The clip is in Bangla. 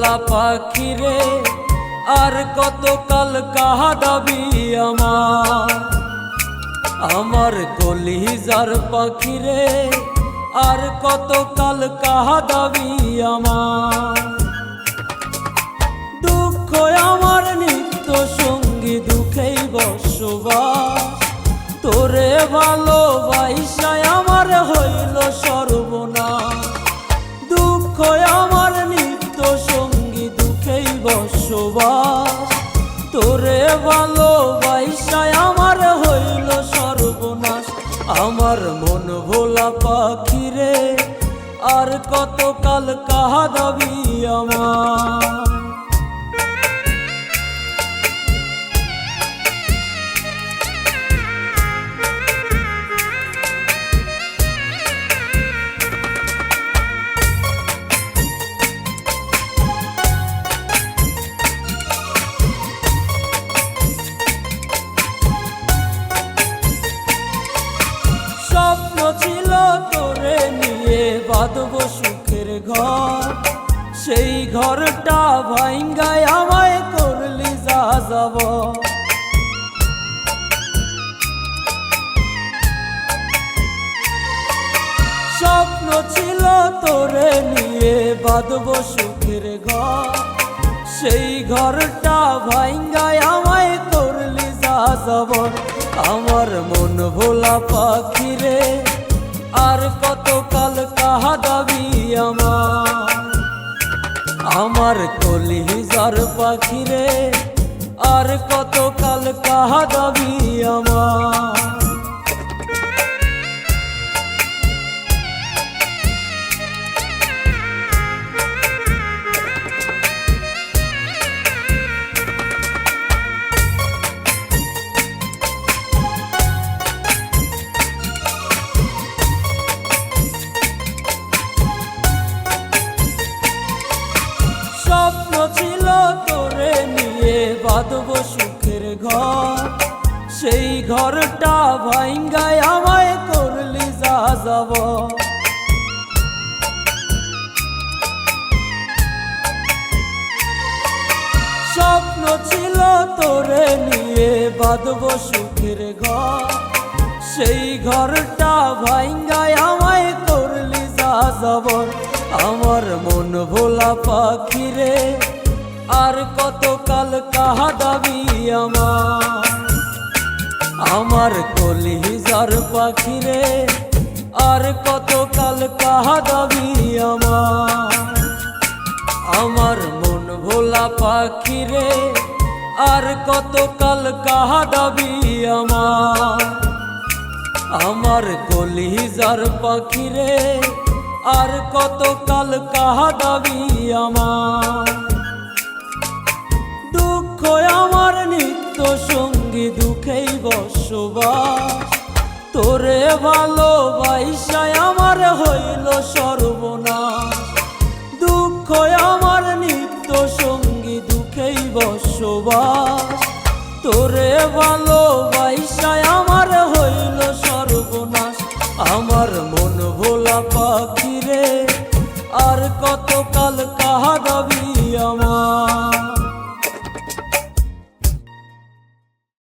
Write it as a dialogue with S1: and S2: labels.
S1: ভোলা পাখি রে আর কতকাল কাঁদাবি আমার কলিজার পাখি রে আর কতকাল কাঁদাবি দুঃখ আমার নিত্য সঙ্গী দুঃখেই বসবাস তোরে ভালোবাসায় আমার হইল সর্বনাশ দুঃখ আমার নিত্য সঙ্গী দুঃখেই বসবাস তোরে ভালোবাসায় আমার হইল সর্বনাশ আমার মন ভোলা পাখি রে আর কতকাল কাঁদাবি স্বপ্ন ছিল তোরে নিয়ে বাঁধব সুখের ঘর সেই ঘরটা ভাঙ্গায় আমায় করলি যা যাব স্বপ্ন ছিল তোরে নিয়ে বাঁধব সুখের ঘর সেই ঘরটা ভাঙ্গায় আমায় করলি যা যাব আমার মন ভোলা পাখি রে আর কতকাল কাঁদাবি আমার কলিজার পাখি রে আর কতকাল কাঁদাবি স্বপ্ন ছিল তোরে নিয়ে বাঁধব সুখের ঘর সেই ঘরটা ভাঙ্গায় আমায় করলি যা যাব স্বপ্ন ছিল তোরে নিয়ে বাঁধব সুখের ঘর সেই ঘরটা ভাঙ্গায় আমায় করলি যা যাব আমার মন ভোলা পাখি রে আর কতকাল কাঁদাবি আমার কলিজার পাখি রে আর কতকাল কাঁদাবি আমার মন ভোলা পাখি রে আর কতকাল কাঁদাবি আমার কলিজার পাখি রে আর কতকাল কাঁদাবি দুঃখ আমার নিত্য সঙ্গী দুঃখেই বসবাস তোরে ভালোবাসায় আমার হইল সর্বনাশ দুঃখ আমার নিত্য সঙ্গী দুঃখেই বসবাস তোরে ভালোবাসায় আমার হইল সর্বনাশ আমার মন ভোলা পাখি রে আর কতকাল কাঁদাবি